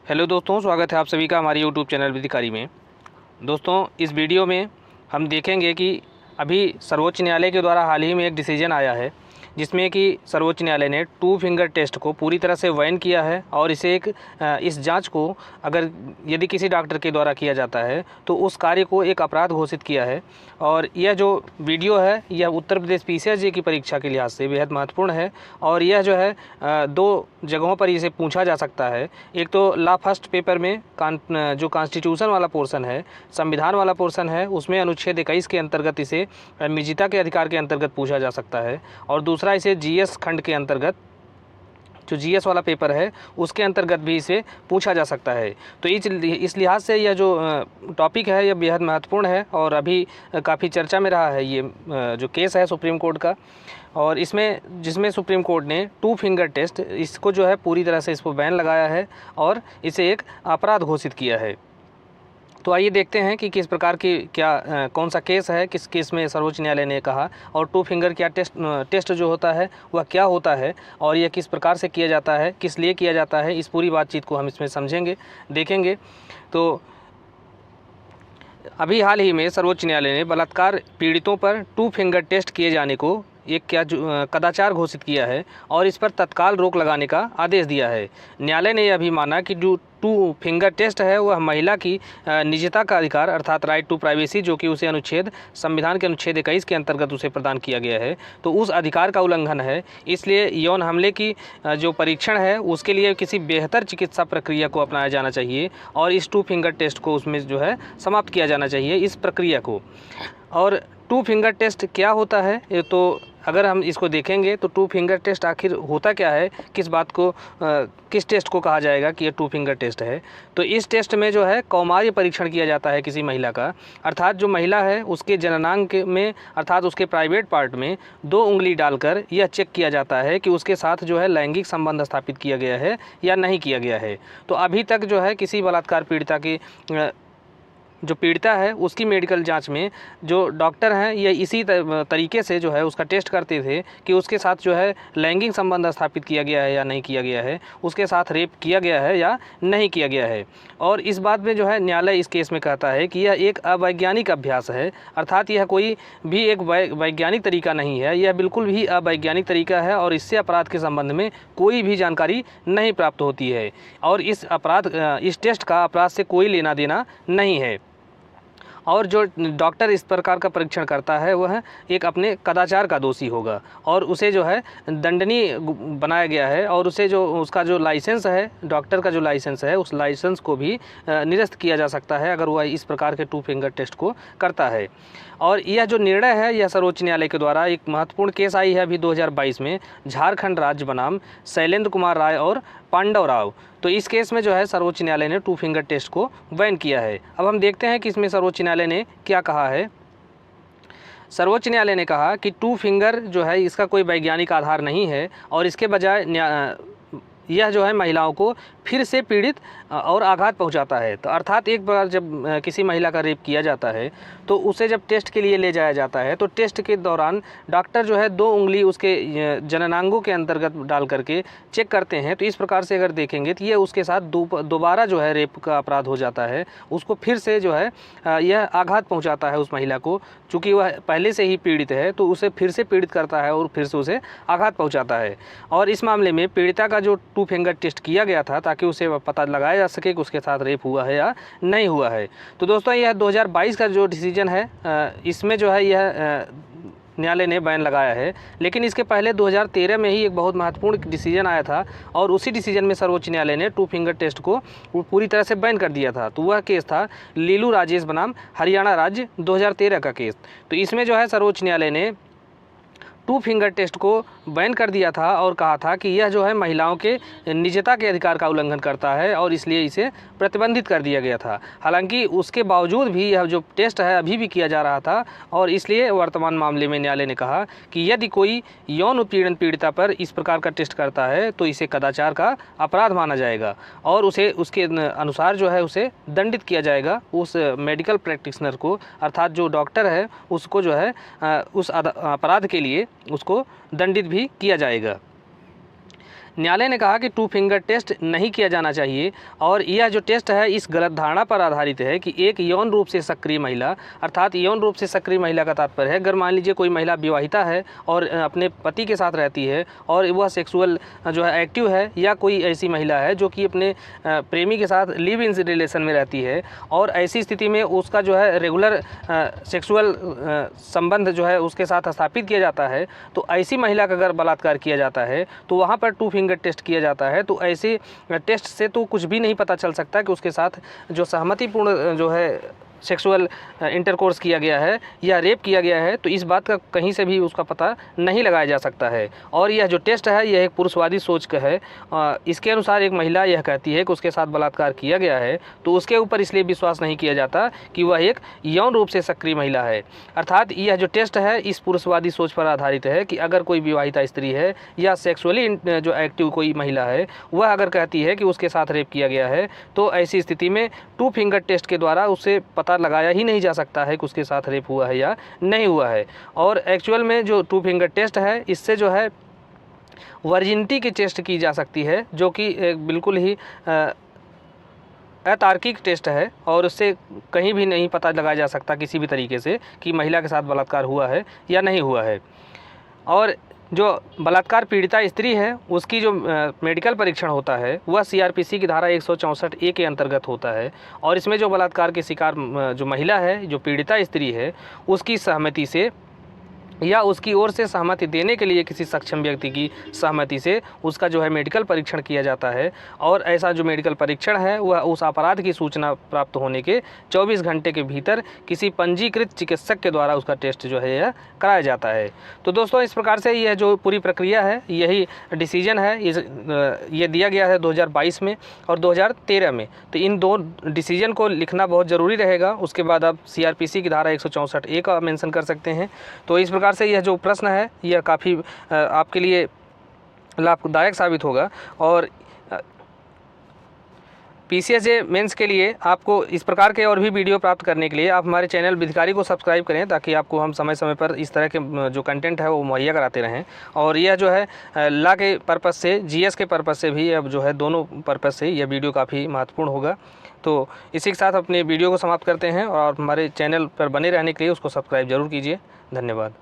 Hello दोस्तों, स्वागत है आप सभी का हमारे यूट्यूब चैनल विधिकारी में। दोस्तों, इस वीडियो में हम देखेंगे कि अभी सर्वोच्च न्यायालय के द्वारा हाल ही में एक डिसीजन आया है जिसमें कि सर्वोच्च न्यायालय ने 2 फिंगर टेस्ट को पूरी तरह से बैन किया है और इसे इस जांच को अगर यदि किसी डॉक्टर के द्वारा किया जाता है तो उस कार्य को एक अपराध घोषित किया है। और यह जो वीडियो है यह उत्तर प्रदेश पीसीएसजे की परीक्षा के लिहाज से बेहद महत्वपूर्ण है और यह जो है 2 जगहों पर इसे पूछा जा सकता है। एक तो लॉ फर्स्ट पेपर में जो कॉन्स्टिट्यूशन वाला पोर्शन है, संविधान वाला पोर्शन है, उसमें अनुच्छेद 21 के अंतर्गत इसे निजता के अधिकार के अंतर्गत पूछा जा सकता है और दूसरा इसे जीएस खंड के अंतर्गत, जो जीएस वाला पेपर है उसके अंतर्गत भी इसे पूछा जा सकता है। तो इस लिहाज से यह जो टॉपिक है यह बेहद महत्वपूर्ण है और अभी काफ़ी चर्चा में रहा है ये जो केस है सुप्रीम कोर्ट का। और जिसमें सुप्रीम कोर्ट ने 2 फिंगर टेस्ट इसको जो है पूरी तरह से इसको बैन लगाया है और इसे एक अपराध घोषित किया है। तो आइए देखते हैं कि किस प्रकार की कौन सा केस है, किस केस में सर्वोच्च न्यायालय ने कहा और 2 फिंगर क्या टेस्ट जो होता है वह क्या होता है और यह किस प्रकार से किया जाता है, किस लिए किया जाता है। इस पूरी बातचीत को हम इसमें समझेंगे, देखेंगे। तो अभी हाल ही में सर्वोच्च न्यायालय ने बलात्कार पीड़ितों पर 2 फिंगर टेस्ट किए जाने को एक कदाचार घोषित किया है और इस पर तत्काल रोक लगाने का आदेश दिया है। न्यायालय ने यह भी माना कि जो 2 फिंगर टेस्ट है वह महिला की निजता का अधिकार अर्थात राइट टू प्राइवेसी, जो कि उसे संविधान के अनुच्छेद 21 के अंतर्गत उसे प्रदान किया गया है, तो उस अधिकार का उल्लंघन है। इसलिए यौन हमले की जो परीक्षण है उसके लिए किसी बेहतर चिकित्सा प्रक्रिया को अपनाया जाना चाहिए और इस 2 फिंगर टेस्ट को उसमें जो है समाप्त किया जाना चाहिए, इस प्रक्रिया को। और 2 फिंगर टेस्ट क्या होता है, ये तो अगर हम इसको देखेंगे तो 2 फिंगर टेस्ट आखिर होता क्या है, किस टेस्ट को कहा जाएगा कि ये 2 फिंगर टेस्ट है। तो इस टेस्ट में जो है कौमार्य परीक्षण किया जाता है किसी महिला का, अर्थात जो महिला है उसके जननांग में अर्थात उसके प्राइवेट पार्ट में 2 उंगली डालकर यह चेक किया जाता है कि उसके साथ जो है लैंगिक संबंध स्थापित किया गया है या नहीं किया गया है। तो अभी तक जो है किसी बलात्कार पीड़िता की जो पीड़िता है उसकी मेडिकल जांच में जो डॉक्टर हैं ये इसी तरीके से जो है उसका टेस्ट करते थे कि उसके साथ जो है लैंगिक संबंध स्थापित किया गया है या नहीं किया गया है, उसके साथ रेप किया गया है या नहीं किया गया है। और इस बात में जो है न्यायालय इस केस में कहता है कि यह एक अवैज्ञानिक अभ्यास है, अर्थात यह कोई भी एक वैज्ञानिक तरीका नहीं है, यह बिल्कुल भी अवैज्ञानिक तरीका है और इससे अपराध के संबंध में कोई भी जानकारी नहीं प्राप्त होती है और इस टेस्ट का अपराध से कोई लेना देना नहीं है। और जो डॉक्टर इस प्रकार का परीक्षण करता है वह एक अपने कदाचार का दोषी होगा और उसे जो है दंडनीय बनाया गया है और उसे जो उसका जो लाइसेंस है, डॉक्टर का जो लाइसेंस है, उस लाइसेंस को भी निरस्त किया जा सकता है अगर वह इस प्रकार के 2 फिंगर टेस्ट को करता है। और यह जो निर्णय है यह सर्वोच्च न्यायालय के द्वारा एक महत्वपूर्ण केस आई है अभी 2022 में, झारखंड राज्य बनाम शैलेंद्र कुमार राय और पांडव राव। तो इस केस में जो है सर्वोच्च न्यायालय ने 2 फिंगर टेस्ट को बैन किया है। अब हम देखते हैं कि इसमें सर्वोच्च न्यायालय ने क्या कहा है। सर्वोच्च न्यायालय ने कहा कि 2 फिंगर जो है इसका कोई वैज्ञानिक आधार नहीं है और इसके बजाय यह जो है महिलाओं को फिर से पीड़ित और आघात पहुंचाता है। तो अर्थात एक बार जब किसी महिला का रेप किया जाता है तो उसे जब टेस्ट के लिए ले जाया जाता है तो टेस्ट के दौरान डॉक्टर जो है 2 उंगली उसके जननांगों के अंतर्गत डाल करके चेक करते हैं। तो इस प्रकार से अगर देखेंगे तो ये उसके साथ दोबारा जो है रेप का अपराध हो जाता है, उसको फिर से जो है यह आघात पहुँचाता है उस महिला को, चूँकि वह पहले से ही पीड़ित है तो उसे फिर से पीड़ित करता है और फिर से उसे आघात पहुँचाता है। और इस मामले में पीड़िता का जो 2 फिंगर टेस्ट किया गया था ताकि उसे पता लगाया जा सके कि उसके साथ रेप हुआ है या नहीं हुआ है। तो दोस्तों यह 2022 का जो डिसीजन है इसमें जो है यह न्यायालय ने बैन लगाया है, लेकिन इसके पहले 2013 में ही एक बहुत महत्वपूर्ण डिसीजन आया था और उसी डिसीजन में सर्वोच्च न्यायालय ने 2 फिंगर टेस्ट को पूरी तरह से बैन कर दिया था। तो वह केस था लीलू राजेश बनाम हरियाणा राज्य 2013 का केस। तो इसमें जो है सर्वोच्च न्यायालय ने 2 फिंगर टेस्ट को बैन कर दिया था और कहा था कि यह जो है महिलाओं के निजता के अधिकार का उल्लंघन करता है और इसलिए इसे प्रतिबंधित कर दिया गया था। हालांकि उसके बावजूद भी यह जो टेस्ट है अभी भी किया जा रहा था और इसलिए वर्तमान मामले में न्यायालय ने कहा कि यदि कोई यौन उत्पीड़न पीड़िता पर इस प्रकार का टेस्ट करता है तो इसे कदाचार का अपराध माना जाएगा और उसे उसके अनुसार जो है उसे दंडित किया जाएगा। उस मेडिकल प्रैक्टिशनर को अर्थात जो डॉक्टर है उसको जो है उस अपराध के लिए उसको दंडित भी किया जाएगा। न्यायालय ने कहा कि टू फिंगर टेस्ट नहीं किया जाना चाहिए और यह जो टेस्ट है इस गलत धारणा पर आधारित है कि एक यौन रूप से सक्रिय महिला, अर्थात यौन रूप से सक्रिय महिला का तात्पर्य है अगर मान लीजिए कोई महिला विवाहिता है और अपने पति के साथ रहती है और वह सेक्सुअल जो है एक्टिव है, या कोई ऐसी महिला है जो कि अपने प्रेमी के साथ लिव इन रिलेशन में रहती है और ऐसी स्थिति में उसका जो है रेगुलर सेक्सुअल संबंध जो है उसके साथ स्थापित किया जाता है, तो ऐसी महिला का अगर बलात्कार किया जाता है तो वहाँ पर टू फिंगर टेस्ट किया जाता है। तो ऐसे टेस्ट से तो कुछ भी नहीं पता चल सकता कि उसके साथ जो सहमतिपूर्ण जो है सेक्सुअल इंटरकोर्स किया गया है या रेप किया गया है, तो इस बात का कहीं से भी उसका पता नहीं लगाया जा सकता है। और यह जो टेस्ट है यह एक पुरुषवादी सोच का है। इसके अनुसार एक महिला यह कहती है कि उसके साथ बलात्कार किया गया है तो उसके ऊपर इसलिए विश्वास नहीं किया जाता कि वह एक यौन रूप से सक्रिय महिला है। अर्थात यह जो टेस्ट है इस पुरुषवादी सोच पर आधारित है कि अगर कोई विवाहिता स्त्री है या सेक्सुअली जो एक्टिव कोई महिला है वह अगर कहती है कि उसके साथ रेप किया गया है, तो ऐसी स्थिति में टू फिंगर टेस्ट के द्वारा उससे पता लगाया ही नहीं जा सकता है कि उसके साथ रेप हुआ है या नहीं हुआ है। और एक्चुअल में जो टू फिंगर टेस्ट है इससे जो है वर्जिनिटी की टेस्ट की जा सकती है, जो कि बिल्कुल ही अतार्किक टेस्ट है और उससे कहीं भी नहीं पता लगाया जा सकता किसी भी तरीके से कि महिला के साथ बलात्कार हुआ है या नहीं हुआ है। और जो बलात्कार पीड़िता स्त्री है उसकी जो मेडिकल परीक्षण होता है वह सीआरपीसी की धारा 164A के अंतर्गत होता है और इसमें जो बलात्कार के शिकार जो महिला है, जो पीड़िता स्त्री है, उसकी सहमति से या उसकी ओर से सहमति देने के लिए किसी सक्षम व्यक्ति की सहमति से उसका जो है मेडिकल परीक्षण किया जाता है। और ऐसा जो मेडिकल परीक्षण है वह उस अपराध की सूचना प्राप्त होने के 24 घंटे के भीतर किसी पंजीकृत चिकित्सक के द्वारा उसका टेस्ट जो है यह कराया जाता है। तो दोस्तों इस प्रकार से यह जो पूरी प्रक्रिया है यही डिसीजन है, ये दिया गया है 2022 में और 2013 में। तो इन दो डिसीजन को लिखना बहुत ज़रूरी रहेगा। उसके बाद आप सीआरपीसी की धारा 164A का मेंशन कर सकते हैं। तो इस प्रकार से यह जो प्रश्न है यह काफ़ी आपके लिए लाभदायक साबित होगा। और पीसीएसजे मेंस के लिए आपको इस प्रकार के और भी वीडियो प्राप्त करने के लिए आप हमारे चैनल विधिकारी को सब्सक्राइब करें, ताकि आपको हम समय समय पर इस तरह के जो कंटेंट है वो मुहैया कराते रहें। और यह जो है लॉ के पर्पज़ से, जीएस के पर्पज़ से भी, अब जो है दोनों पर्पज़ से यह वीडियो काफ़ी महत्वपूर्ण होगा। तो इसी के साथ अपने वीडियो को समाप्त करते हैं और हमारे चैनल पर बने रहने के लिए उसको सब्सक्राइब जरूर कीजिए। धन्यवाद।